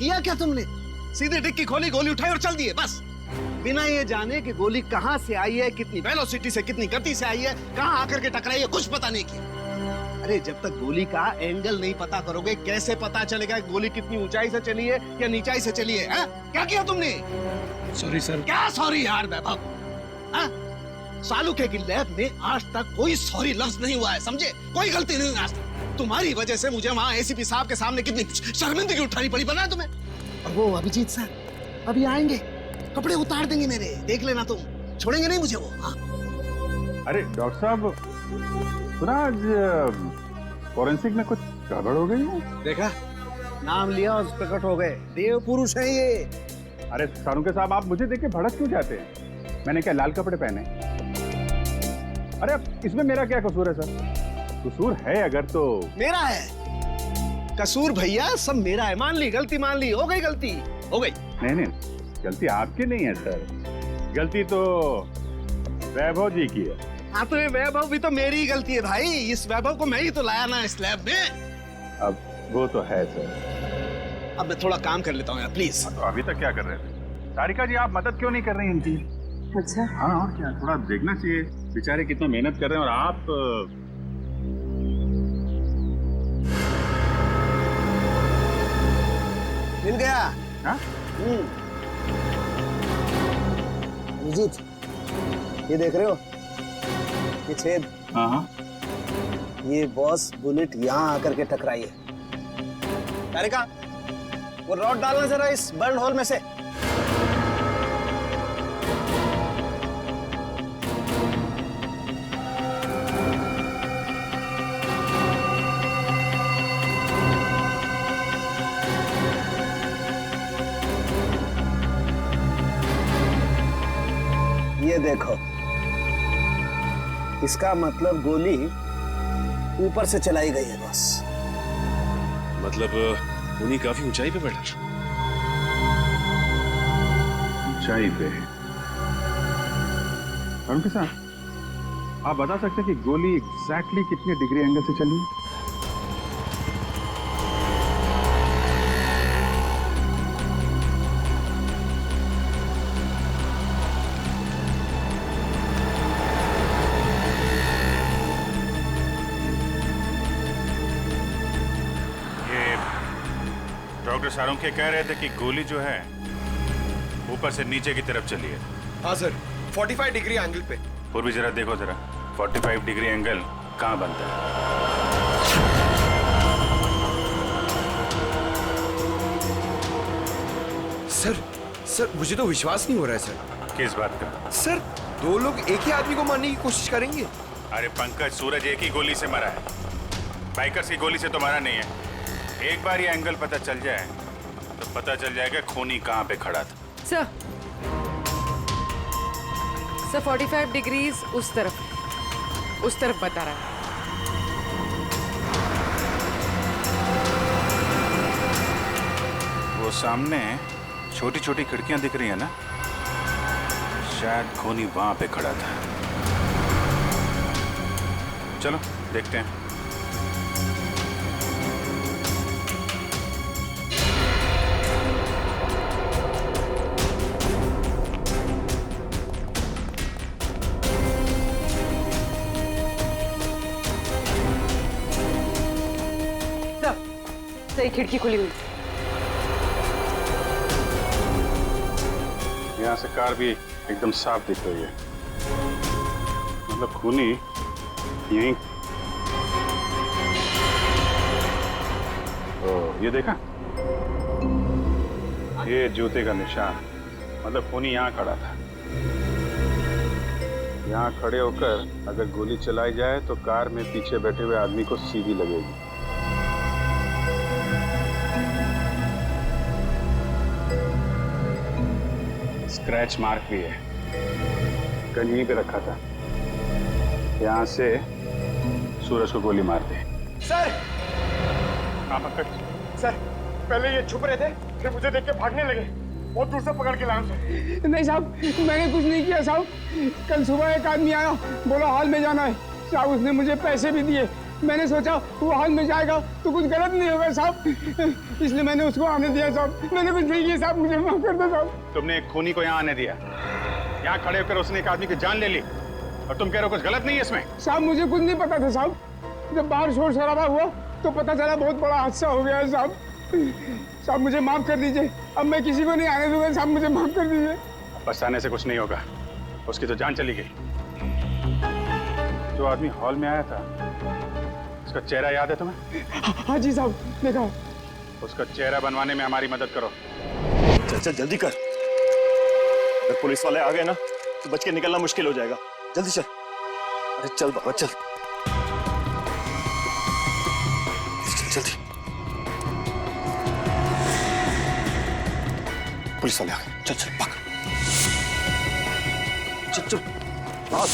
किया क्या तुमने? सीधे डिक्की खोली, गोली उठाई और चल दिए बस, बिना ये जाने कि गोली कहां से आई है, कितनी वेलोसिटी से, कितनी गति से आई है, कहां आकर के टकराई है, कुछ पता नहीं किया। अरे जब तक गोली का एंगल नहीं पता करोगे कैसे पता चलेगा गोली कितनी ऊंचाई से चली है या नीचाई से चली है? हा? क्या किया तुमने? Sorry sir. क्या सॉरी यार वैभव? सालू के लैब में आज तक कोई सॉरी लफ्ज नहीं हुआ है, समझे? कोई गलती नहीं हुई आज तक। तुम्हारी वजह से मुझे वहां एसीपी साहब के सामने कितनी शर्मिंदगी उठानी पड़ी, पता है तुम्हें? और वो अभिजीत सर अभी आएंगे, कपड़े उतार देंगे मेरे, देख लेना तुम, छोड़ेंगे नहीं मुझे वो। हाँ? अरे डॉक्टर साहब, सुना आज फॉरेंसिक में कुछ गड़बड़ हो गई है? देखा, नाम लिया और प्रकट हो गए, देव पुरुष है ये। अरे सारुके साहब, आप मुझे देख के भड़क क्यों जाते हैं? मैंने क्या लाल कपड़े पहने? अरे अब इसमें मेरा क्या कसूर है सर? कसूर है अगर तो मेरा है। कसूर भैया सब मेरा है, मान ली गलती, मान ली, हो गई गलती, हो गई। नहीं नहीं, गलती आपकी नहीं है सर, गलती तो वैभव जी की है। हाँ तो ये वैभव भी तो मेरी ही गलती है भाई, इस वैभव को मैं ही तो लाया ना इस लैब में। अब वो तो है सर। अब मैं थोड़ा काम कर लेता हूँ यार, प्लीज। तो अभी तक क्या कर रहे थे? सारिका जी, आप मदद क्यों नहीं कर रही इनकी? अच्छा हाँ, और क्या, थोड़ा देखना चाहिए, बेचारे कितना मेहनत कर रहे हैं और आप मिल गया। हाँ? अभिजीत, ये देख रहे हो, ये छेद, हाँ हाँ, ये बॉस बुलेट यहाँ आकर के टकराई है। तारिका, वो रॉड डालना जरा इस बर्न होल में से। ये देखो, इसका मतलब गोली ऊपर से चलाई गई है बस। मतलब उन्हीं काफी ऊंचाई पे बैठा। ऊंचाई पे उनके साथ आप बता सकते हैं कि गोली एग्जैक्टली कितने डिग्री एंगल से चली? डॉक्टर सारुके कह रहे थे कि गोली जो है ऊपर से नीचे की तरफ चली है। हाँ सर, 45 डिग्री एंगल पे। पूर्वी जरा देखो जरा, 45 डिग्री एंगल कहाँ बनता है? सर मुझे तो विश्वास नहीं हो रहा है सर। किस बात का? सर दो लोग एक ही आदमी को मारने की कोशिश करेंगे? अरे पंकज, सूरज एक ही गोली से मरा है, बाइकर्स की गोली से तो मरा नहीं है। एक बार ये एंगल पता चल जाए तो पता चल जाएगा खूनी कहाँ पे खड़ा था। सर 45 डिग्रीज उस तरफ बता रहा है। वो सामने छोटी छोटी खिड़कियां दिख रही है ना, शायद खूनी वहां पे खड़ा था। चलो देखते हैं। सही खिड़की खुली हुई। यहाँ से कार भी एकदम साफ दिख रही है, मतलब खूनी यहीं। तो ये देखा, ये जूते का निशान, मतलब खूनी यहाँ खड़ा था। यहाँ खड़े होकर अगर गोली चलाई जाए तो कार में पीछे बैठे हुए आदमी को सीधी लगेगी। स्क्रैच मार्क भी है, गन यहीं पे रखा था। यहाँ से सूरज को गोली मार दे। सर! हाँ पंकज। सर, पहले ये छुप रहे थे, फिर मुझे देख के भागने लगे। बहुत दूर से पकड़ के लाया सर। नहीं साहब, मैंने कुछ नहीं किया साहब। कल सुबह एक आदमी आया, बोला हॉल में जाना है साहब, उसने मुझे पैसे भी दिए, मैंने सोचा वो हाल में जाएगा तो कुछ गलत नहीं होगा साहब, इसलिए मैंने उसको आने दिया साहब। मैंने कुछ नहीं किया साहब, मुझे माफ कर दो साहब। तुमने एक खूनी को यहाँ आने दिया, यहाँ खड़े होकर उसने एक आदमी की जान ले ली और तुम कह रहे हो कुछ गलत नहीं है इसमें? साहब मुझे कुछ नहीं पता था साहब, जब बाहर शोर शराबा हुआ तो पता चला बहुत बड़ा हादसा हो गया है साहब। साहब मुझे माफ कर दीजिए, अब मैं किसी को नहीं आने दूंगा साहब, मुझे माफ कर दीजिए। पछताने से कुछ नहीं होगा, उसकी तो जान चली गई। जो आदमी हॉल में आया था उसका चेहरा याद है तुम्हें? हाँ जी साहब, देखा। उसका चेहरा बनवाने में हमारी मदद करो। चल चल जल्दी कर, अगर पुलिस वाले आ गए ना तो बच के निकलना मुश्किल हो जाएगा। जल्दी चल। अरे चल बाबा चल, जल्दी। पुलिस वाले आ गए, चल चल भाग। चल चल भाग।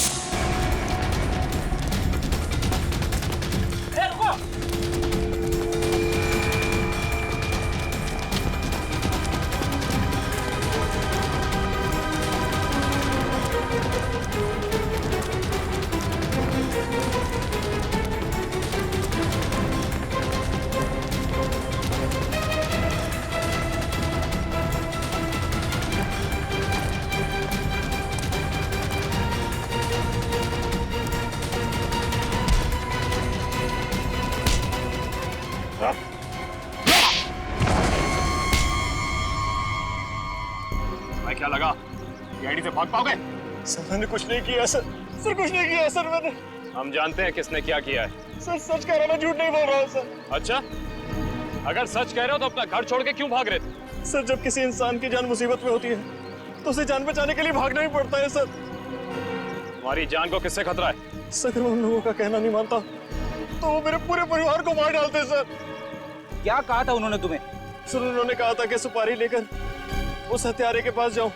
क्या लगा आईडी से भाग पाओगे? सर मैंने कुछ नहीं किया सर, सर कुछ नहीं किया सर मैंने। हम जानते हैं किसने क्या किया है। सर सच कह रहा हूं, मैं झूठ नहीं बोल रहा हूँ सर। अच्छा, अगर सच कह रहे हो तो अपना घर छोड़ के क्यों भाग रहे थे? सर जब किसी इंसान की जान मुसीबत में होती है तो उसे जान बचाने के लिए भागना ही पड़ता है सर। तुम्हारी जान को किससे खतरा है? सर अगर मैं उन लोगों का कहना नहीं मानता तो वो मेरे पूरे परिवार को मार डालते सर। क्या कहा था उन्होंने तुम्हें? सर उन्होंने कहा था कि सुपारी लेकर उस हत्यारे के पास जाऊं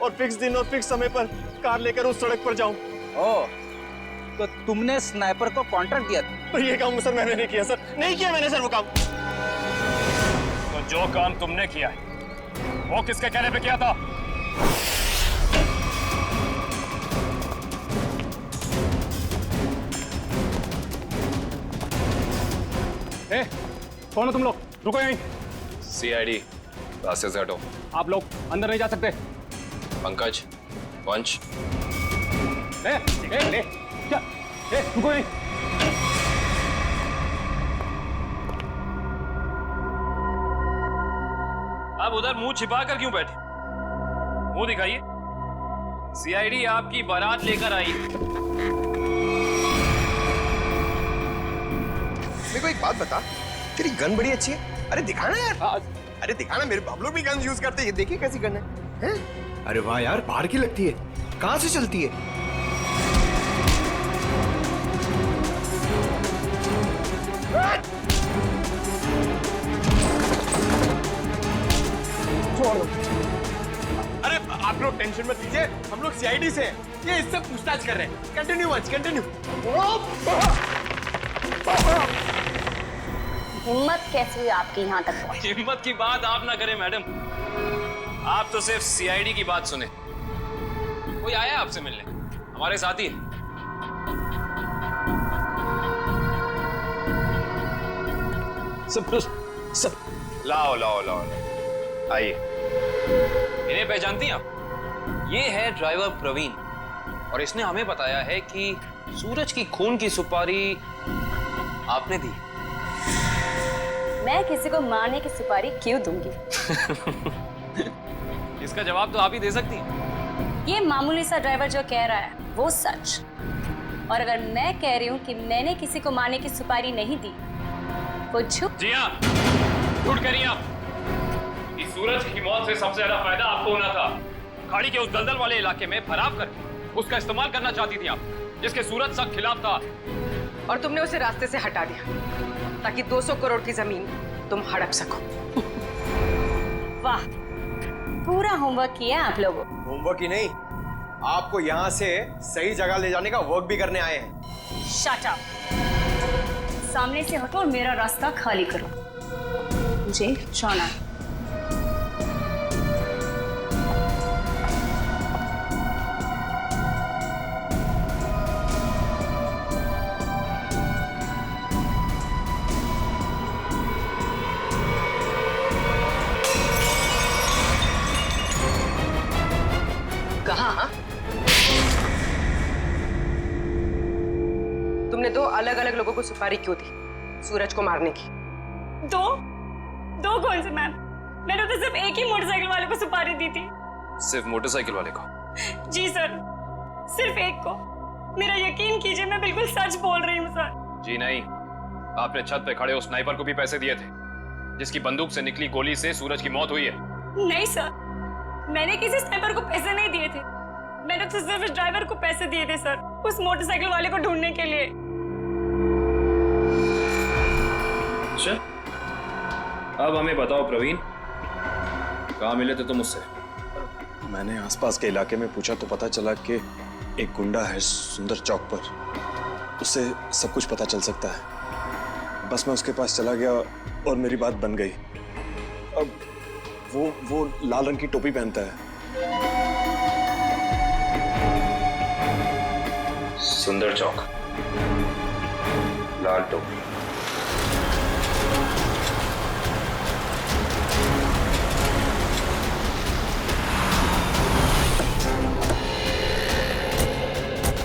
और फिक्स दिन और फिक्स समय पर कार लेकर उस सड़क पर जाऊं। ओह, तो तुमने स्नाइपर को कॉन्ट्रैक्ट दिया था? तो ये काम सर मैंने नहीं किया सर, नहीं किया मैंने सर वो काम। तो जो काम तुमने किया है वो किसके कहने पे किया था? ए, कौन हो तुम लोग? रुको यहीं। सीआईडी, रास्ते से हटो। आप लोग अंदर नहीं जा सकते। पंकज, वंश, रुको यहीं। आप उधर मुंह छिपा कर क्यों बैठे? मुंह दिखाइए। सीआईडी आपकी बारात लेकर आई। मेरे को एक बात बता, तेरी गन बड़ी अच्छी है। अरे दिखाना यार, अरे दिखाना। मेरे हम लोग भी गन यूज करते हैं, ये देखिए कैसी गन है? अरे वाह यार, बाहर की लगती है। कहाँ से चलती है? छोड़ दो। अरे आप लोग टेंशन मत लीजिए, हम लोग सीआईडी से हैं। ये इससे पूछताछ कर रहे हैं। कंटिन्यू वंश, कंटिन्यू। हिम्मत कैसे हुई आपकी यहाँ तक पहुंची? हिम्मत की बात आप ना करें मैडम, आप तो सिर्फ सीआईडी की बात सुने। कोई आया आपसे मिलने? हमारे साथी। सब लाओ लाओ लाओ, आइए। इन्हें पहचानती हैं आप? ये है ड्राइवर प्रवीण और इसने हमें बताया है कि सूरज की खून की सुपारी आपने दी। मैं किसी को मारने की सुपारी क्यों दूंगी? इसका जवाब तो आप ही दे सकती हैं। ये मामूली सा ड्राइवर जो कह रहा है वो सच, और अगर मैं कह रही हूँ कि मैंने किसी को मारने की सुपारी नहीं दी वो झूठ। जी हाँ, झूठ कह रही हैं आप। इस सूरज की मौत से सबसे ज्यादा फायदा आपको होना था। खाड़ी के उस दलदल वाले इलाके में फराव करके उसका इस्तेमाल करना चाहती थी आप, जिसके सूरज सख्त खिलाफ था। और तुमने उसे रास्ते से हटा दिया ताकि 200 करोड़ की जमीन तुम हड़प सको। वाह, पूरा होमवर्क किया आप लोगों। होमवर्क ही नहीं, आपको यहाँ से सही जगह ले जाने का वर्क भी करने आए हैं। शट अप, सामने से हटो और मेरा रास्ता खाली करो, मुझे जाना है। लोगों को सुपारी क्यों दी सूरज को मारने की? दो कौन से मैम? मैंने तो सिर्फ एक ही मोटरसाइकिल वाले को सुपारी दी थी। सिर्फ मोटरसाइकिल वाले को? जी सर, सिर्फ एक को। मेरा यकीन कीजिए, मैं बिल्कुल सच बोल रही हूँ सर। जी नहीं, आपने छत पे खड़े उस स्नाइपर को भी पैसे दिए थे जिसकी बंदूक से निकली गोली से सूरज की मौत हुई है। नहीं सर, मैंने किसी स्नाइपर को पैसे नहीं दिए थे। मैंने तो सिर्फ इस ड्राइवर को पैसे दिए थे सर, उस मोटरसाइकिल वाले को ढूंढने के लिए। अच्छा, अब हमें बताओ प्रवीण, कहाँ मिले थे तुम उससे? मैंने आसपास के इलाके में पूछा तो पता चला कि एक गुंडा है सुंदर चौक पर, उससे सब कुछ पता चल सकता है। बस मैं उसके पास चला गया और मेरी बात बन गई। अब वो लाल रंग की टोपी पहनता है। सुंदर चौक, लाल टोपी।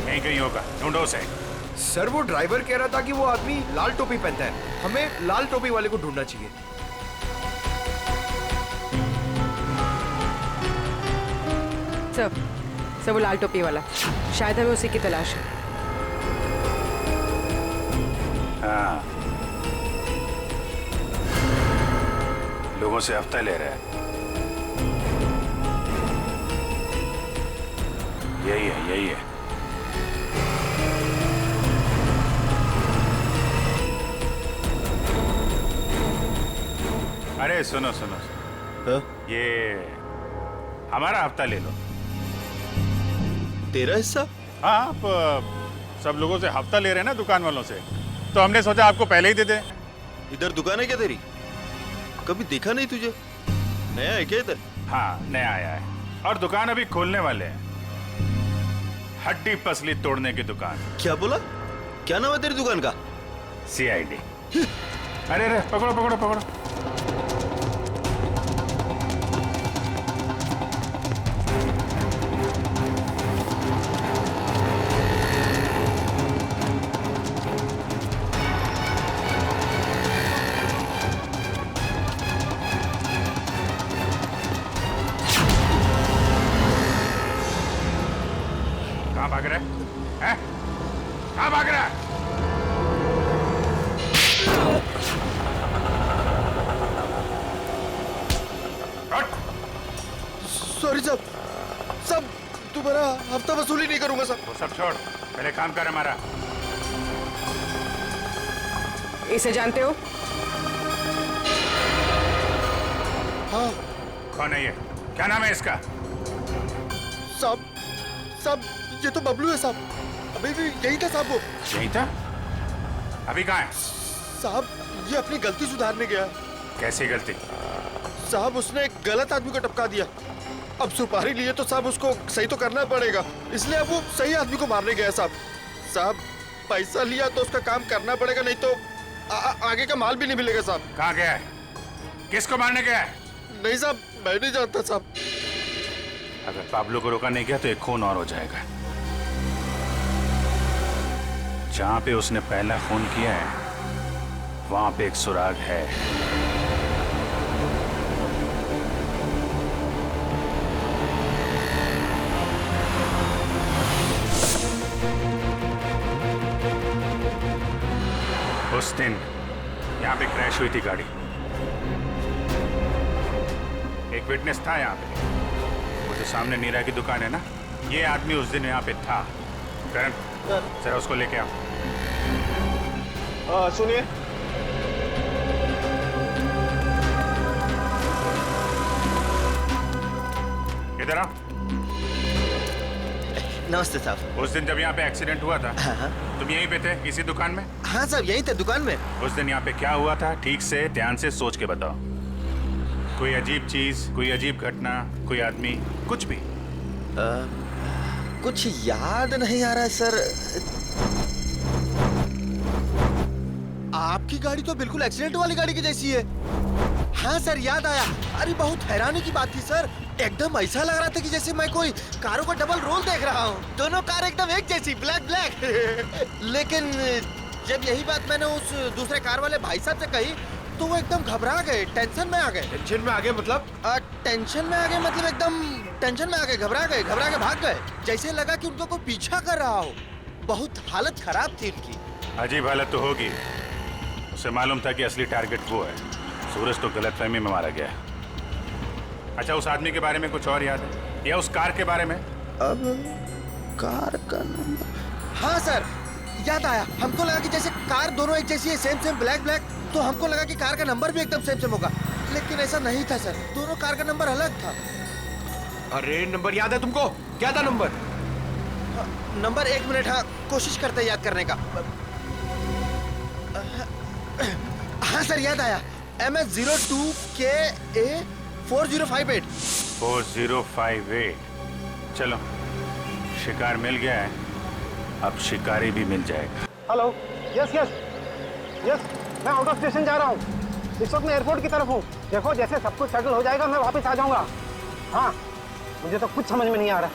यहीं कहीं होगा, ढूंढो उसे। सर वो ड्राइवर कह रहा था कि वो आदमी लाल टोपी पहनता है, हमें लाल टोपी वाले को ढूंढना चाहिए। सब वो लाल टोपी वाला, शायद हमें उसी की तलाश है। हाँ, लोगों से हफ्ता ले रहा है। यही है। अरे सुनो, ये हमारा हफ्ता ले लो। तेरा हिस्सा? हाँ, आप सब लोगों से हफ्ता ले रहे हैं ना, दुकान वालों से, तो हमने सोचा आपको पहले ही दे दें। इधर दुकान है क्या तेरी? कभी देखा नहीं तुझे? नया है क्या इधर? हाँ, नया आया है और दुकान अभी खोलने वाले हैं। हड्डी पसली तोड़ने की दुकान। क्या बोला? क्या नाम है तेरी दुकान का? CID। अरे पकड़ो। कहाँ भाग रहा है? कहाँ भाग रहा है? सॉरी सब तुम्हारा हफ्ता वसूली नहीं करूंगा सब। वो सब छोड़, पहले काम कर हमारा। इसे जानते हो? हाँ। कौन है ये? क्या नाम है इसका? साहब ये तो बबलू है साहब। अभी भी यही था साहब। वो यही था? अभी कहाँ है? साहब ये अपनी गलती सुधारने गया। कैसी गलती? साहब उसने एक गलत आदमी को टपका दिया। अब सुपारी लिए तो साहब उसको सही तो करना पड़ेगा, इसलिए अब वो सही आदमी को मारने गया साहब। पैसा लिया तो उसका काम करना पड़ेगा, नहीं तो आगे का माल भी नहीं मिलेगा साहब। कहाँ गया है? किसको मारने गया है? नहीं साहब, मैं नहीं जानता साहब। अगर पाब्लो को रोका नहीं गया तो एक खून और हो जाएगा। जहां पे उसने पहला खून किया है वहां पे एक सुराग है। उस दिन यहाँ पे क्रैश हुई थी गाड़ी। एक विटनेस था यहाँ पे, वो जो सामने नीरा की दुकान है ना, ये आदमी उस दिन यहाँ पे था। करण, जरा उसको लेके आओ। सुनिए, इधर आओ। नमस्ते साहब। उस दिन जब यहाँ पे एक्सीडेंट हुआ था, तुम यहीं पे थे, इसी दुकान में? हाँ साहब, यहीं थे दुकान में। उस दिन यहाँ पे क्या हुआ था, ठीक से ध्यान से सोच के बताओ। कोई अजीब चीज, कोई अजीब घटना, कोई आदमी, कुछ भी? कुछ याद नहीं आ रहा है सर। आपकी गाड़ी तो बिल्कुल एक्सीडेंट वाली गाड़ी की जैसी है। हाँ सर, याद आया। अरे बहुत हैरानी की बात थी सर, एकदम ऐसा लग रहा था कि जैसे मैं कोई कारों का डबल रोल देख रहा हूँ। दोनों कार एकदम एक जैसी, ब्लैक। लेकिन जब यही बात मैंने उस दूसरे कार वाले भाई साहब से कही तो वो एकदम घबरा गए, टेंशन में आ गए। टेंशन में आ गए मतलब? टेंशन में आ गए मतलब एकदम टेंशन में आ गए, घबरा के भाग गए। जैसे लगा कि उनको कोई पीछा कर रहा हो। बहुत हालत खराब थी उनकी। अजीब हालत तो होगी। उसे मालूम था कि असली टारगेट वो है। सूरज तो गलतफहमी में मारा गया है। अच्छा, उस आदमी के बारे में कुछ और याद है या उस कार के बारे में? अब कार का नंबर, हाँ सर याद आया। हमको लगा कि जैसे कार दोनों एक जैसी है, सेम ब्लैक, तो हमको लगा कि कार का नंबर भी एकदम सेम होगा, लेकिन ऐसा नहीं था सर। दोनों कार का नंबर अलग था। अरे नंबर याद है तुमको? क्या था नंबर? नंबर 1 मिनट, हाँ कोशिश करते याद करने का। हाँ सर याद आया, MS02KA 4058। 4058। चलो, शिकार मिल गया है, अब शिकारी भी मिल जाएगा। हेलो, यस, मैं आउट ऑफ स्टेशन जा रहा हूँ। इस वक्त मैं एयरपोर्ट की तरफ हूँ। देखो जैसे सब कुछ सेटल हो जाएगा मैं वापस आ जाऊंगा। हाँ, मुझे तो कुछ समझ में नहीं आ रहा।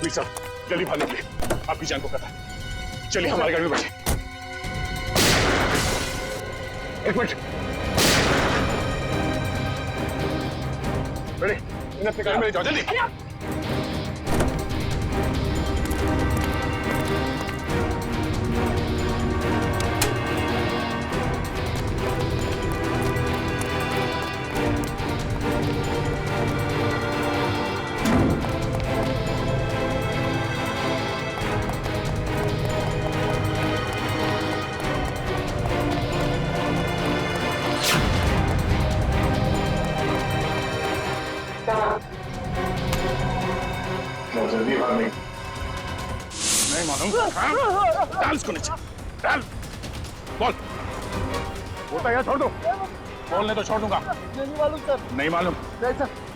साहब जल्दी भागने के लिए, आपकी जान को पता है। चलिए हमारी गाड़ी में बैठे। एक मिनट, बैठे, इन्हें अपनी गाड़ी में ले जाओ जल्दी। जल्दी भाग नहीं मालूम। डाल इसको नीचे, डाल। बोल, बोलता यार छोड़ दो। बोलने तो छोड़ दूंगा। नहीं मालूम सर। नहीं मालूम?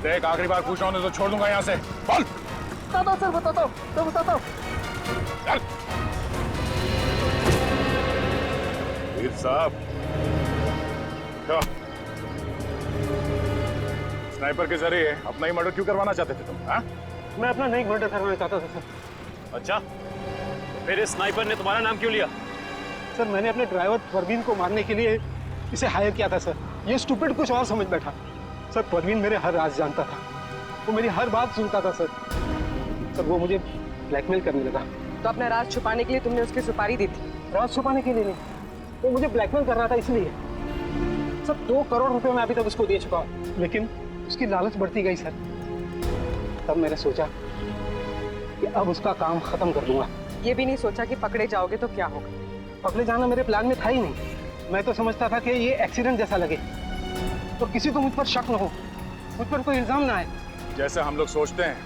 देख आखिरी बार पूछ रहा हूँ तो छोड़ दूंगा यहाँ से। बोल। बताता हूँ सर, बताता हूँ। चल। वीर साहब, स्नाइपर के जरिए अपना ही मर्डर क्यों करवाना चाहते थे तुम? हाँ? मैं अपना नहीं मर्डर करवाना चाहता था सर। अच्छा, फिर इस स्नाइपर ने तुम्हारा नाम क्यों लिया? सर मैंने अपने ड्राइवर परवीन को मारने के लिए इसे हायर किया था सर। ये स्टूपिड कुछ और समझ बैठा। सर परवीन मेरे हर राज जानता था, वो मेरी हर बात सुनता था सर। वो मुझे ब्लैकमेल करने लगा। तो अपना राज छुपाने के लिए तुमने उसकी सुपारी दी थी? राज छुपाने के लिए नहीं, वो मुझे ब्लैकमेल कर रहा था इसलिए। सर 2 करोड़ रुपए मैं अभी तक उसको दे चुका हूँ, लेकिन उसकी लालच बढ़ती गई सर। तब मैंने सोचा कि अब उसका काम खत्म कर दूंगा। ये भी नहीं सोचा कि पकड़े जाओगे तो क्या होगा? पकड़े जाना मेरे प्लान में था ही नहीं। मैं तो समझता था कि ये एक्सीडेंट जैसा लगे तो किसी को मुझ पर शक न हो, मुझ पर कोई इल्जाम ना आए। जैसे हम लोग सोचते हैं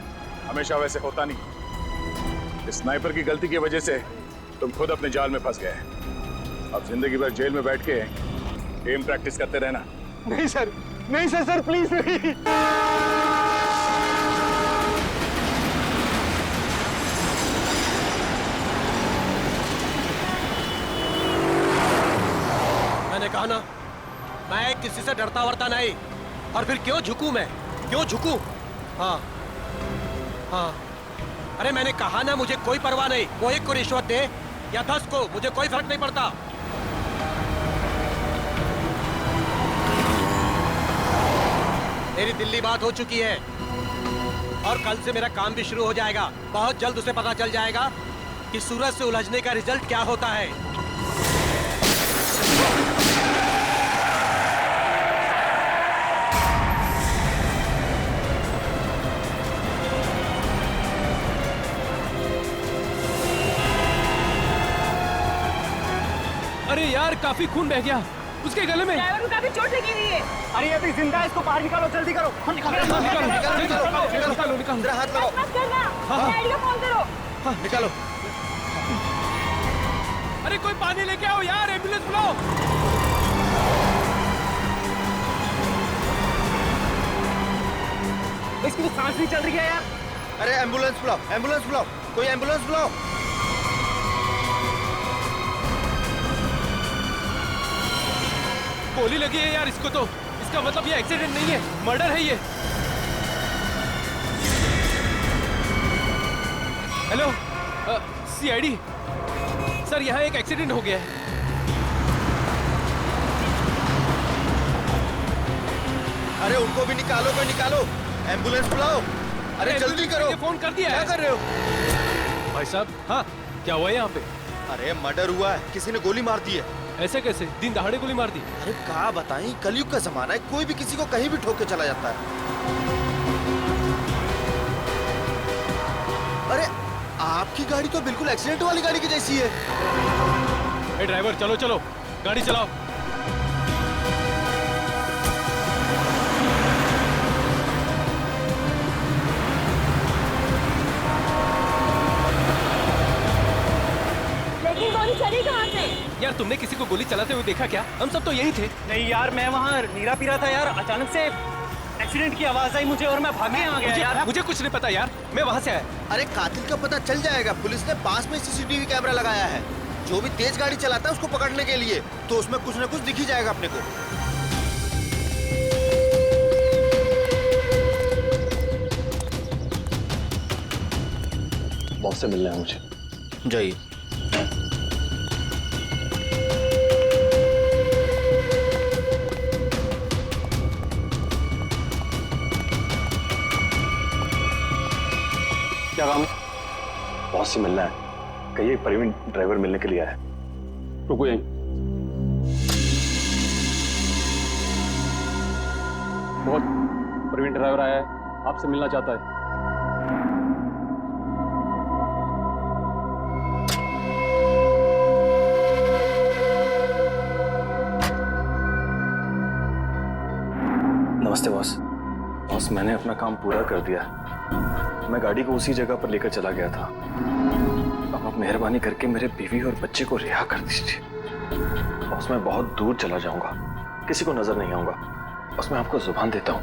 हमेशा वैसे होता नहीं। इस स्नाइपर की गलती की वजह से तुम खुद अपने जाल में फंस गए। अब जिंदगी भर जेल में बैठ के एम प्रैक्टिस करते रहना। नहीं सर, नहीं सर, प्लीज नहीं। मैंने कहा ना, मैं किसी से डरता वरता नहीं। और फिर क्यों झुकूं मैं? क्यों झुकूं? हाँ, अरे मैंने कहा ना, मुझे कोई परवाह नहीं। वो 1 को रिश्वत दे या 10 को, मुझे कोई फर्क नहीं पड़ता। मेरी दिल्ली बात हो चुकी है और कल से मेरा काम भी शुरू हो जाएगा। बहुत जल्द उसे पता चल जाएगा कि सूरज से उलझने का रिजल्ट क्या होता है। अरे यार, काफी खून बह गया उसके गले में। ड्राइवर को काफी चोट लगी हुई है। अरे ये भी जिंदा है, इसको बाहर निकालो, जल्दी करो। निकालो। मेरा हाथ लगाओ। मत करना, डैडी को फोन करो। निकालो। अरे कोई पानी लेके आओ यार, एम्बुलेंस बुलाओ। इसकी तो सांस नहीं चल रही है यार। अरे एम्बुलेंस बुलाओ, कोई एम्बुलेंस बुलाओ। गोली लगी है यार इसको तो। इसका मतलब ये एक्सीडेंट नहीं है, मर्डर है ये। हेलो, सीआईडी सर, यहाँ एक एक्सीडेंट हो गया है। अरे उनको भी निकालो, कोई निकालो, एम्बुलेंस बुलाओ। अरे जल्दी करो। फोन कर दिया। क्या कर रहे हो भाई साहब? हाँ, क्या हुआ है यहाँ पे? अरे मर्डर हुआ है, किसी ने गोली मार दी है। ऐसे कैसे? दिन दहाड़े गोली मार दी? अरे क्या बताएं, कलयुग का जमाना है, कोई भी किसी को कहीं भी ठोक के चला जाता है। अरे आपकी गाड़ी तो बिल्कुल एक्सीडेंट वाली गाड़ी की जैसी है। ए ड्राइवर, चलो चलो, गाड़ी चलाओ। लेकिन गोली चली कहाँ से? यार तुमने किसी को गोली चलाते हुए देखा क्या? हम सब तो यही थे। नहीं यार, मैं वहाँ नीरा पी रहा था यार, अचानक से एक्सीडेंट की आवाज आई मुझे और मैं भागे आ गया यार। मुझे कुछ नहीं पता यार, मैं वहाँ से आया। अरे कातिल का पता चल जाएगा, पुलिस ने पास में सीसीटीवी कैमरा लगाया है। जो भी तेज गाड़ी चलाता है उसको पकड़ने के लिए, तो उसमें कुछ न कुछ दिख ही जाएगा अपने को। बॉस से मिलना है मुझे। जाइए। क्या काम है? बॉस से मिलना है। कहिए प्रवीण ड्राइवर मिलने के लिए आया है। रुको यहीं। बहुत प्रवीण ड्राइवर आया है, आपसे मिलना चाहता है। नमस्ते बॉस। बॉस मैंने अपना काम पूरा कर दिया। मैं गाड़ी को उसी जगह पर लेकर चला गया था। अब आप मेहरबानी करके मेरे बीवी और बच्चे को रिहा कर दीजिए। बॉस मैं बहुत दूर चला जाऊंगा, किसी को नजर नहीं आऊंगा। बस मैं आपको जुबान देता हूं।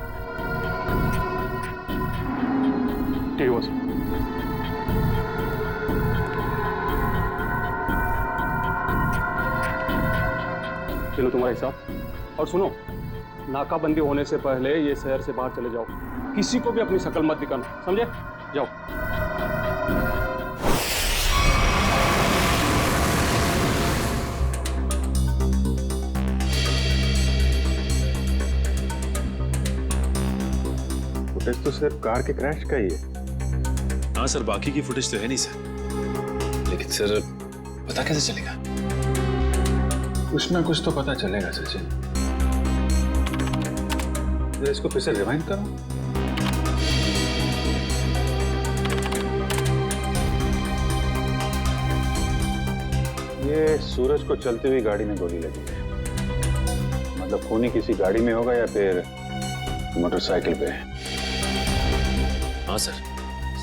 ठीक है बॉस। चलो तुम्हारा हिसाब। और सुनो, नाकाबंदी होने से पहले ये शहर से बाहर चले जाओ। किसी को भी अपनी शक्ल मत दिखाना, समझे? जाओ। फुटेज तो सिर्फ कार के क्रैश का ही है। हाँ सर, बाकी की फुटेज तो है नहीं सर। लेकिन सर पता कैसे चलेगा? कुछ ना कुछ तो पता चलेगा सचिन। इसको फिर से रिवाइंड करो। ये सूरज को चलती हुई गाड़ी में गोली लगी है। मतलब खूनी किसी गाड़ी में होगा या फिर मोटरसाइकिल पे। हाँ सर।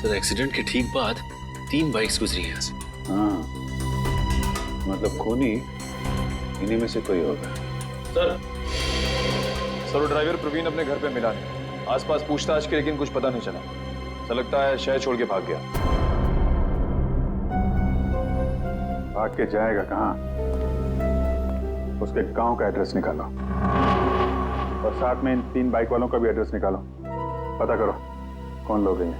सर एक्सीडेंट के ठीक बाद 3 बाइक्स गुजरी हैं यहाँ से। हाँ, मतलब खूनी इन्हीं में से कोई होगा। सर ड्राइवर प्रवीण अपने घर पे मिला नहीं। आसपास पूछताछ की, लेकिन कुछ पता नहीं चला। ऐसा लगता है शहर छोड़ के भाग गया। भाग के जाएगा कहाँ? उसके गांव का एड्रेस निकालो और साथ में इन 3 बाइक वालों का भी एड्रेस निकालो। पता करो कौन लोग हैं।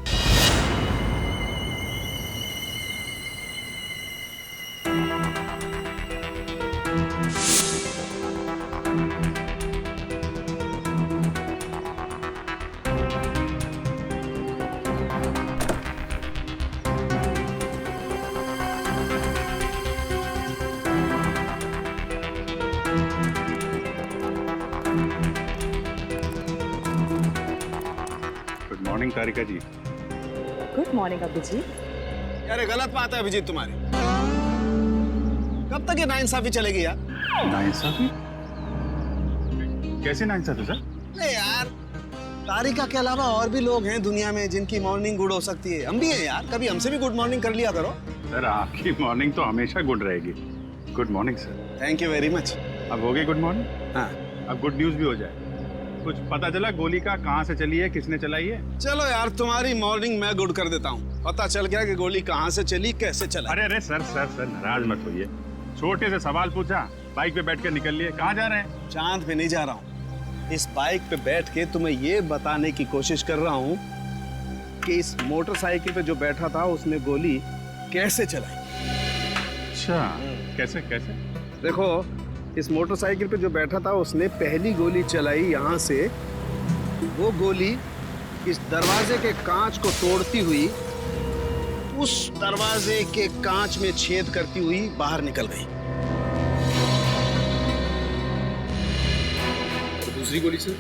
Good morning Tarika ji. Good morning Abhijit. यार गलत बात है अभिजीत तुम्हारी। कब तक ये नाइंसाफी चलेगी यार? नाइंसाफी? कैसे नाइंसाफी सर? नहीं यार, तारिका के अलावा और भी लोग हैं दुनिया में जिनकी मॉर्निंग गुड हो सकती है। हम भी हैं यार, कभी हमसे भी गुड मॉर्निंग कर लिया करो। सर आपकी मॉर्निंग तो हमेशा गुड रहेगी। Good morning sir. Thank you very much. अब हो गई गुड मॉर्निंग? हाँ। अब गुड न्यूज भी हो जाए। कुछ पता चला गोली का कहाँ से चली है, किसने चलाई है? चलो यार, तुम्हारी मॉर्निंग मैं गुड कर देता हूँ। पता चल गया कि गोली कहाँ से चली, कैसे चला। अरे अरे सर सर सर नाराज मत होइए। छोटे से सवाल पूछा, बाइक पे बैठ कर निकल लिए। कहाँ जा रहे हैं? चांद पे नहीं जा रहा हूँ। इस बाइक पे बैठ के तुम्हें ये बताने की कोशिश कर रहा हूँ कि इस मोटरसाइकिल पे जो बैठा था उसने गोली कैसे चलाई। अच्छा, कैसे कैसे? देखो, इस मोटरसाइकिल पे जो बैठा था उसने पहली गोली चलाई यहाँ से। वो गोली इस दरवाजे के कांच को तोड़ती हुई उस दरवाजे के कांच में छेद करती हुई बाहर निकल गई। तो दूसरी गोली से?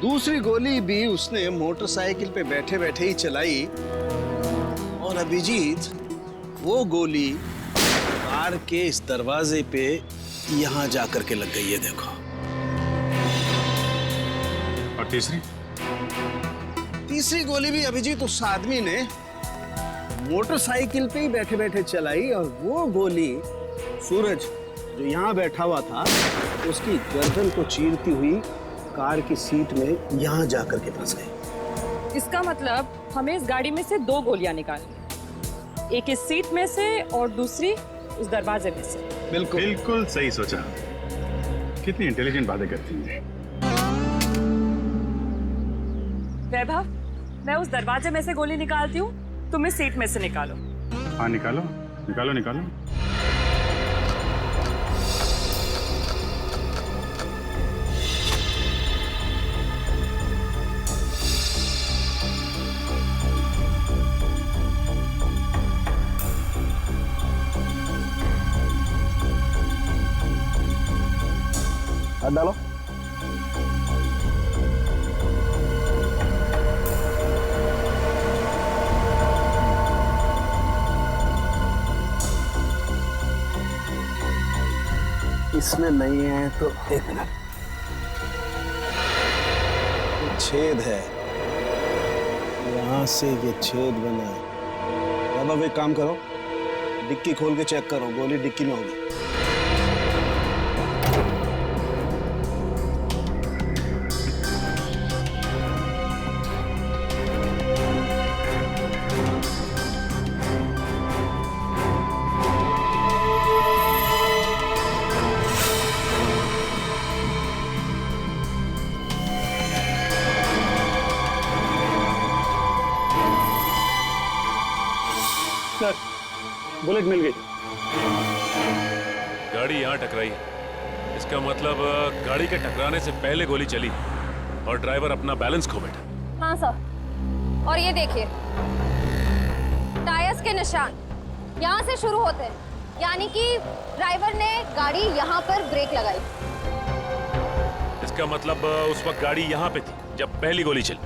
दूसरी गोली भी उसने मोटरसाइकिल पे बैठे बैठे ही चलाई और अभिजीत वो गोली कार के इस दरवाजे पे यहां जाकर के लग गई है, देखो। और तीसरी गोली भी अभिजीत उस आदमी ने मोटरसाइकिल पे ही बैठे बैठे चलाई और वो गोली सूरज जो यहाँ बैठा हुआ था उसकी गर्दन को चीरती हुई कार की सीट में यहाँ जाकर के फंस गई। इसका मतलब हमें इस गाड़ी में से 2 गोलियां निकालनी, एक इस सीट में से और दूसरी उस दरवाजे में से। बिल्कुल सही सोचा। कितनी इंटेलिजेंट बातें करती हैं। वैभव, मैं उस दरवाजे में से गोली निकालती हूँ, तुम इस सीट में से निकालो। हाँ, निकालो निकालो निकालो। हाथ डालो। इसमें नहीं है तो एक मिनट, छेद है यहां से, ये छेद बना है। अब एक काम करो, डिक्की खोल के चेक करो, गोली डिक्की में होगी। बुलेट मिल गई। गाड़ी यहाँ टकराई है, इसका मतलब गाड़ी के टकराने से पहले गोली चली और ड्राइवर अपना बैलेंस खो बैठा। हाँ सर, और ये देखिए टायर्स के निशान यहाँ से शुरू होते हैं, यानी कि ड्राइवर ने गाड़ी यहाँ पर ब्रेक लगाई। इसका मतलब उस वक्त गाड़ी यहाँ पे थी जब पहली गोली चली।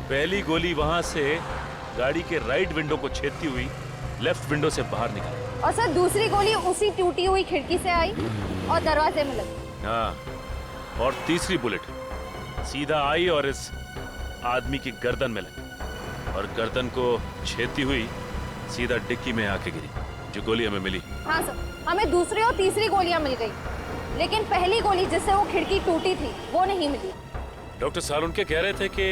पहली गोली वहां से गाड़ी के राइट विंडो को छेदती हुई लेफ्ट विंडो से बाहर निकली। और सर दूसरी गोली उसी टूटी हुई खिड़की से आई और दरवाजे में लगी। हाँ, और तीसरी बुलेट सीधा आई और इस आदमी की गर्दन में लगी और गर्दन को छेदती हुई सीधा डिक्की में आके गिरी, जो गोली हमें मिली। हाँ सर, हमें दूसरी और तीसरी गोलियां मिल गई, लेकिन पहली गोली जिससे वो खिड़की टूटी थी वो नहीं मिली। डॉक्टर सालुनके कह रहे थे कि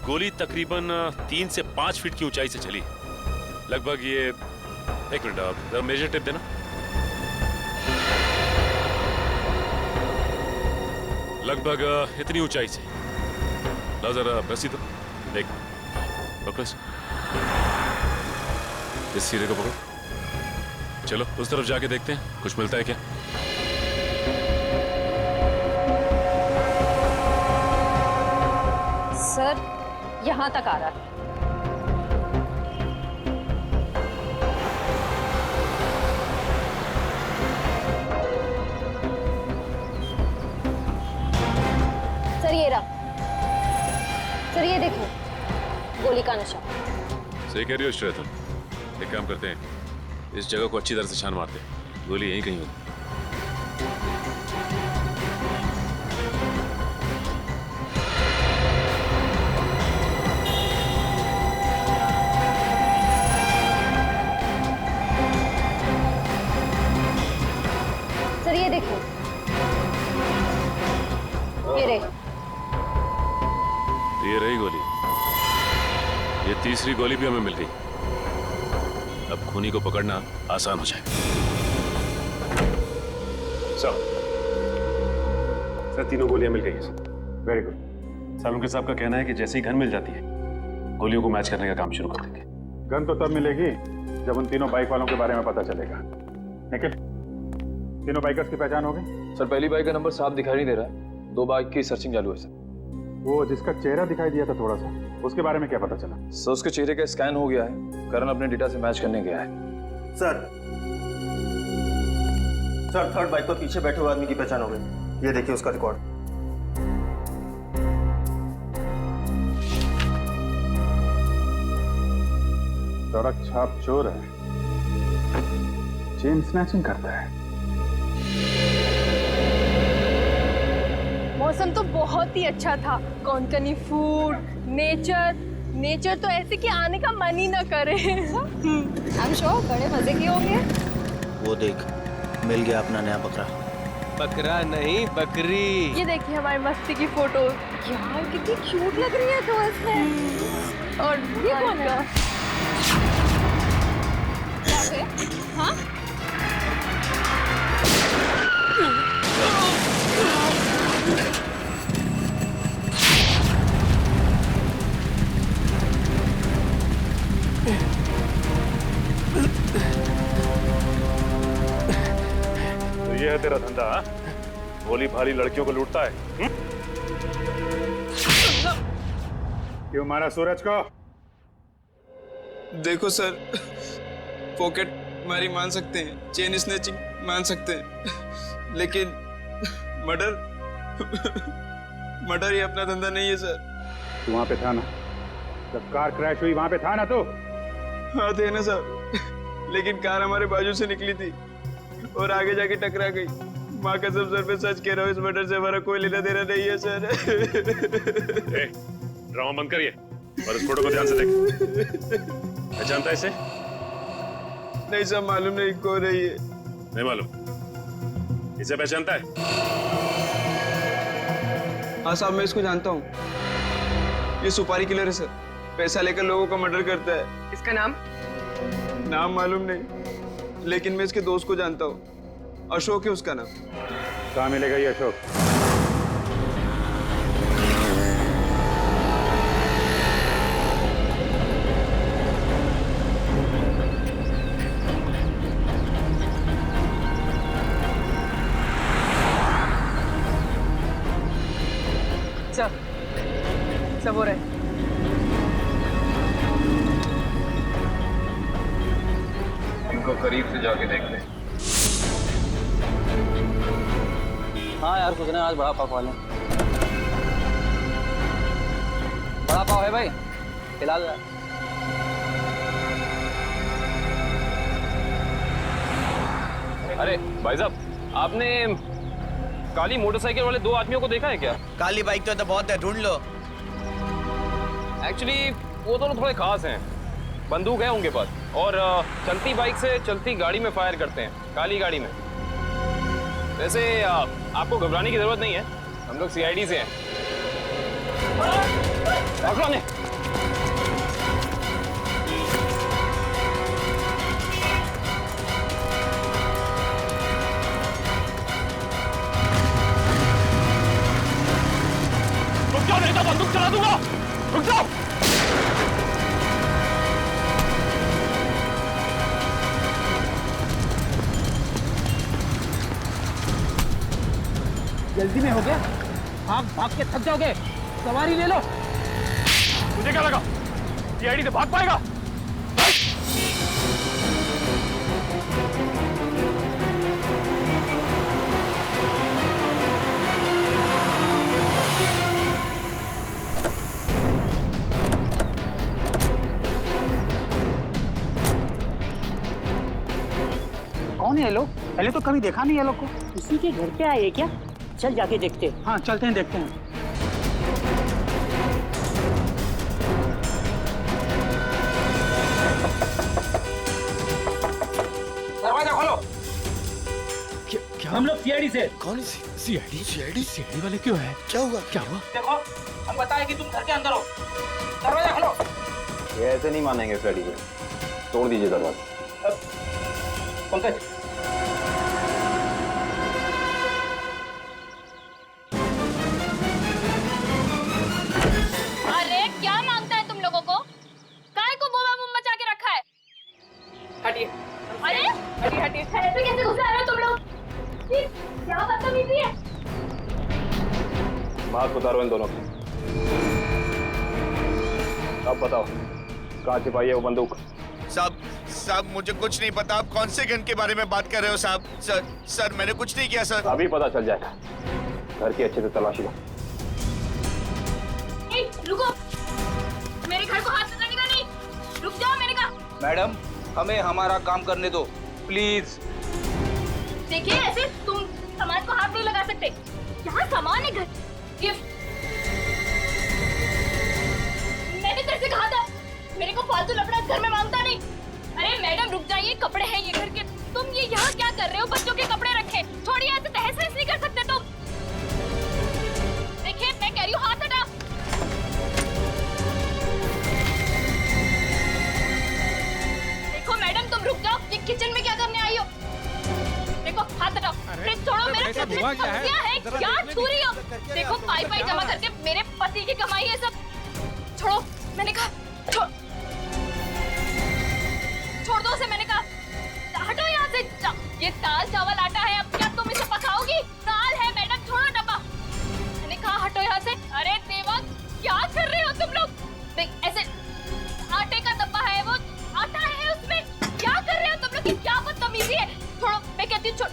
गोली तकरीबन 3 से 5 फीट की ऊंचाई से चली, लगभग ये, एक मिनट आप जरा मेजर टेप देना, लगभग इतनी ऊंचाई से। ला जरा रस्सी दो, देख पकड़ो इस सिरे को पकड़ो। चलो उस तरफ जाके देखते हैं कुछ मिलता है क्या। सर यहाँ तक आ रहा है। सर ये रहा, सर ये देखो गोली का निशान। सही कह रही हो श्रेया। एक काम करते हैं, इस जगह को अच्छी तरह से छान मारते हैं, गोली यहीं कहीं होगी। सर ये देखो, ये रही गोली। ये तीसरी गोली भी हमें मिल गई। अब खूनी को पकड़ना आसान हो जाएगा। सर तीनों गोलियां मिल गई हैं। Very good. सालुनके साहब का कहना है कि जैसे ही गन मिल जाती है गोलियों को मैच करने का काम शुरू कर देंगे। गन तो तब मिलेगी जब उन तीनों बाइक वालों के बारे में पता चलेगा। निखिल, तीनों बाइकर्स की पहचान हो गई? सर पहली बाइक का नंबर साफ दिखाई नहीं दे रहा है, 2 बाइक की सर्चिंग चालू है सर। वो जिसका चेहरा दिखाई दिया था थोड़ा सा, उसके बारे में क्या पता चला? सर उसके चेहरे का स्कैन हो गया है, करण अपने डेटा से मैच करने गया है। सर थर्ड बाइक पर पीछे बैठे हुए आदमी की पहचान हो गई। ये देखिए उसका रिकॉर्ड। सड़क छाप चोर है, चेन स्नैचिंग करता है। मौसम तो बहुत ही अच्छा था, कोंकणी फूड, नेचर तो ऐसे कि आने का मन ही ना करे। I'm sure बड़े मजे की होंगे। वो देख, मिल गया अपना नया बकरा। बकरा नहीं, बकरी। ये देखिए हमारी मस्ती की फोटो। यार कितनी क्यूट लग रही है तो इसमें। और ये कौन है? हाँ? तो ये है तेरा धंधा? हाँ? भोली भाली लड़कियों को लूटता है? क्यों मारा सूरज को? देखो सर, पॉकेट मारी मान सकते हैं, चेन स्नैचिंग मान सकते हैं, लेकिन मर्डर ये अपना धंधा नहीं है सर। तू वहां पे था ना जब कार क्रैश हुई? वहां पे था ना तू? हाँ थे ना सर, लेकिन कार हमारे बाजू से निकली थी और आगे जाके टकरा गई। माँ कसम सर पे सच कह रहा हूँ, इस मर्डर से हमारा कोई लेना देना नहीं है सर। ड्रामा बंद करिए और इस फोटो को ध्यान से देख। पहचानता है इसे? नहीं सर, मालूम नहीं कौन है ये। नहीं मालूम? इसे पहचानता है? हाँ साहब, मैं इसको जानता हूँ। ये सुपारी किलर है सर, पैसा लेकर लोगों का मर्डर करता है। इसका नाम? नाम मालूम नहीं, लेकिन मैं इसके दोस्त को जानता हूँ। अशोक है उसका नाम। कहाँ मिलेगा ये अशोक? सब हो रहा है। इनको करीब से जाके देखते हैं। हाँ यार, सोच रहे हैं आज बड़ा पाव खा लें। बड़ा पाव है भाई, खिला दो। अरे भाई साहब, आपने काली मोटरसाइकिल वाले 2 आदमियों को देखा है क्या? काली बाइक तो बहुत है, ढूंढ लो। एक्चुअली वो दोनों थोड़े खास हैं। बंदूक है उनके पास और चलती बाइक से चलती गाड़ी में फायर करते हैं, काली गाड़ी में। वैसे आपको घबराने की जरूरत नहीं है, हम लोग सीआईडी से हैं। पकड़ो ने। रुक जाओ नहीं तो बंदूक चला दूंगा। रुक जाओ। जल्दी में हो गया, भाग के थक जाओगे, सवारी ले लो। मुझे क्या लगा सीआईडी से भाग पाएगा? कौन है ये लोग? पहले तो कभी देखा नहीं ये लोग को। किसी के घर पे आए हैं क्या? चल जाके देखते हैं। हाँ चलते हैं, देखते हैं। दरवाजा खोलो। क्या? हम लोग सीआईडी से। कौन? सीआईडी वाले क्यों है? क्या हुआ? देखो, हम बताए कि तुम घर के अंदर हो। दरवाजा खोलो। ये ऐसे नहीं मानेंगे सीआईडी को, तोड़ दीजिए दरवाजा। पंकज, अरे क्या मांगता है तुम लोगों को? हटी हटी। ऐसे कैसे घुस आ रहे हो तुम लोग? क्या बदतमीजी है? मास्क उतारो इन दोनों की। अब बताओ कहाँ छिपाई है वो बंदूक? साहब मुझे कुछ नहीं पता। आप कौन से गन के बारे में बात कर रहे हो साहब? सर मैंने कुछ नहीं किया सर। अभी पता चल जाएगा। घर की अच्छे से तलाशी लो। रुको, मेरे घर को हाथ लगाने का नहीं। रुक जाओ, मैंने कहा। मैडम हमें हमारा काम करने दो प्लीज। देखिए ऐसे तुम सामान को हाथ नहीं लगा सकते। यहाँ सामान है, घर गिफ्ट। मैंने तेरे से कहा था मेरे को फालतू लफड़ा घर में मांगता नहीं। अरे मैडम रुक जाइए, कपड़े हैं ये घर के। तुम ये यहाँ क्या कर रहे हो? बच्चों के कपड़े रखे। छोड़िए, ऐसे तहस नहस नहीं कर सकते तुम। देखिए मैं कह रही हूँ हाथ हटा। देखो मैडम तुम रुक जाओ। ये किचन में क्या करने आई हो? देखो हाथ हटाओ। फ्रिज छोड़ो, मेरा सब्जियां है। क्या छू रही हो? देखो पाई पाई जमा करके मेरे पति की कमाई है सब। छोड़ो, मैंने कहा छोड़ दो उसे, मैंने कहा हटो यहाँ से। ये दाल चावल आटा है, अब क्या तुम इसे पकाओगी? दाल है मैडम, छोड़ो डब्बा। मैंने कहा हटो यहाँ से। अरे देवा क्या कर रहे हो तुम लोग? देख ऐसे आटे का डब्बा है, वो आटा है उसमें। क्या कर रहे हो तुम लोग? ये क्या बदतमीजी है? छोड़ो, मैं कहती हूँ छोड़।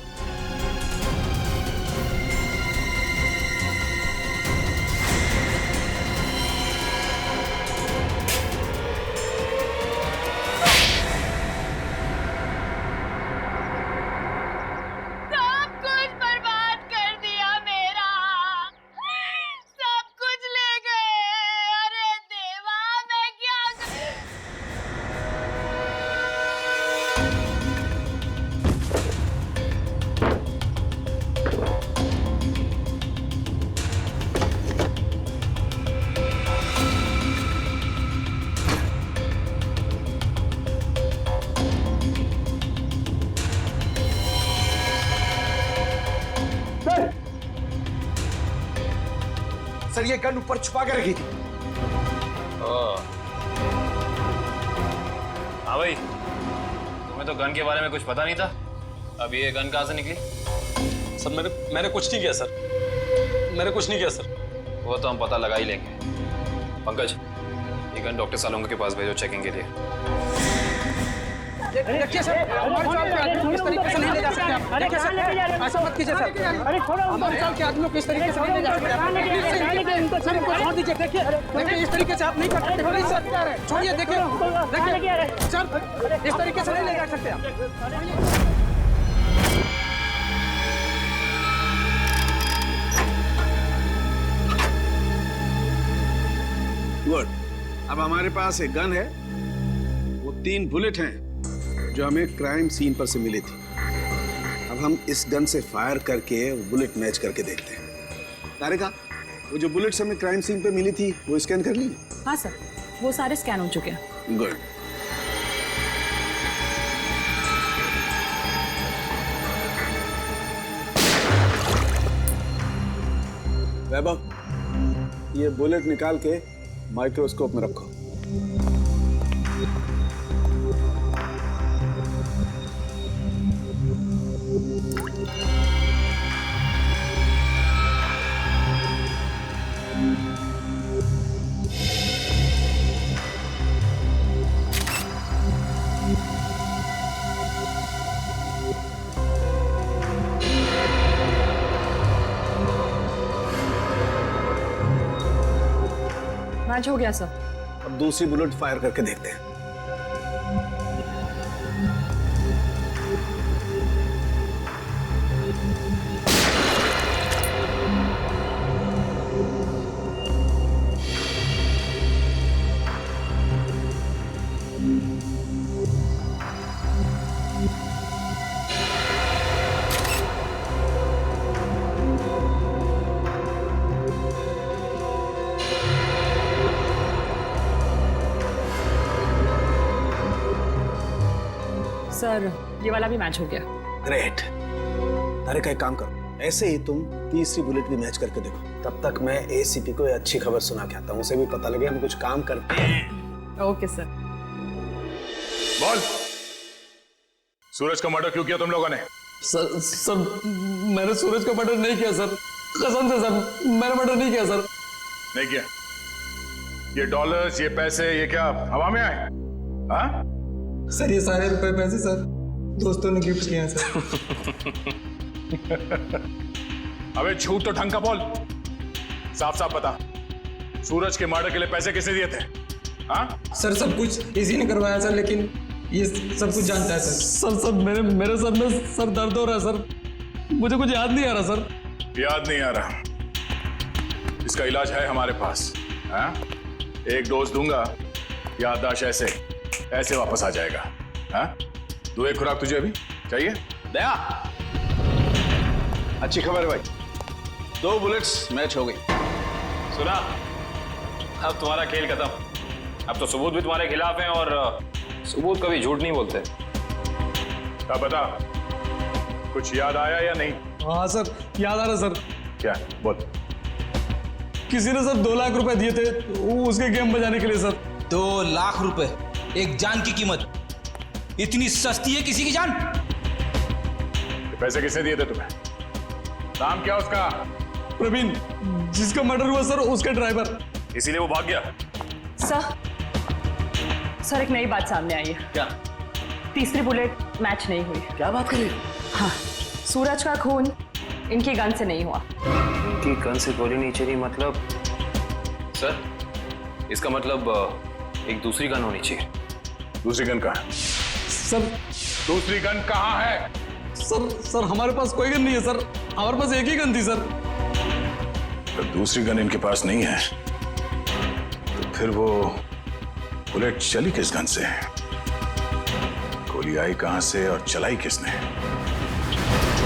सर ये गन ऊपर छुपा के रखी थी। हाँ भाई, तुम्हें तो गन के बारे में कुछ पता नहीं था। अब ये गन कहाँ से निकली? सर मैंने कुछ नहीं किया सर। मैंने कुछ नहीं किया सर। वो तो हम पता लगा ही लेंगे। पंकज, ये गन डॉक्टर सालोंगा के पास भेजो चेकिंग के लिए। देखिए सर, इस तरीके से नहीं ले जा सकते आप। देखिए सर, ऐसा मत कीजिए सर। अरे छोड़ो, हमारे साल के आदमियों को इस तरीके से नहीं ले जा सकते आप। सर इनको छोड़ दीजिए। देखिए इस तरीके से आप नहीं कर सकते। प्लीज सर छोड़िए। देखिए सर, इस तरीके से नहीं ले जा सकते आप। गुड। अब हमारे पास एक गन है, वो 3 बुलेट हैं जो हमें क्राइम सीन पर से मिली थी। अब हम इस गन से फायर करके वो बुलेट मैच करके देखते हैं। तारिका, वो जो बुलेट्स हमें क्राइम सीन पे मिली थी वो स्कैन कर ली? हाँ सर, वो सारे स्कैन हो चुके हैं। गुड। वैभव, ये बुलेट निकाल के माइक्रोस्कोप में रखो। मैच हो गया सर। अब दूसरी बुलेट फायर करके देखते हैं। सर ये वाला भी मैच हो गया। ग्रेट। अरे का एक काम करो, ऐसे ही तुम तीसरी बुलेट भी मैच करके देखो। तब तक मैं एसीपी को अच्छी खबर सुना के आता हूँ, उसे भी पता लगे हम कुछ काम करते हैं। Okay sir. बोल। सूरज का मर्डर क्यों किया तुम लोगों ने? सर मैंने सूरज का मर्डर नहीं किया सर, कसम से सर, मैंने मर्डर नहीं किया सर। नहीं किया? ये डॉलर्स, ये पैसे, ये क्या हवा में आए? हाँ? सर ये सारे रुपए पैसे सर दोस्तों ने गिफ्ट किए हैं सर। अबे झूठ तो ढंग का बोल, साफ साफ बता, सूरज के मर्डर के लिए पैसे किसने दिए थे? हाँ? सर सब कुछ इसी ने करवाया सर, लेकिन ये सब कुछ जानता है सर। सर मेरे सर में सर दर्द हो रहा है सर, मुझे कुछ याद नहीं आ रहा सर। याद नहीं आ रहा? इसका इलाज है हमारे पास। हाँ? एक डोज दूंगा, याददाश्त ऐसे वापस आ जाएगा। हाँ? दो एक खुराक तुझे अभी चाहिए? दया, अच्छी खबर है भाई, 2 बुलेट्स मैच हो गई। सुना, अब तुम्हारा खेल खत्म। अब तो सबूत भी तुम्हारे खिलाफ हैं और सबूत कभी झूठ नहीं बोलते। क्या पता, कुछ याद आया या नहीं? हाँ सर याद आ रहा सर। क्या? बोल। किसी ने सर 2 लाख रुपए दिए थे उसके गेम बजाने के लिए सर। 2 लाख रुपए, एक जान की कीमत। इतनी सस्ती है किसी की जान? पैसे किसने दिए थे तुम्हें? नाम क्या उसका? प्रवीण, जिसका मर्डर हुआ सर उसका ड्राइवर। इसीलिए वो भाग गया? सर एक नई बात सामने आई है। क्या? तीसरी बुलेट मैच नहीं हुई। क्या बात कर रही हो? हाँ, सूरज का खून इनकी गन से नहीं हुआ। इनकी गन से गोली नहीं चली मतलब? सर, इसका मतलब एक दूसरी गन होनी चाहिए। दूसरी गन कहाँ है? सर दूसरी गन कहाँ है? सर हमारे पास कोई गन नहीं है सर, हमारे पास एक ही गन थी सर। तो दूसरी गन इनके पास नहीं है तो फिर वो बुलेट चली किस गन से? गोली आई कहां से और चलाई किसने?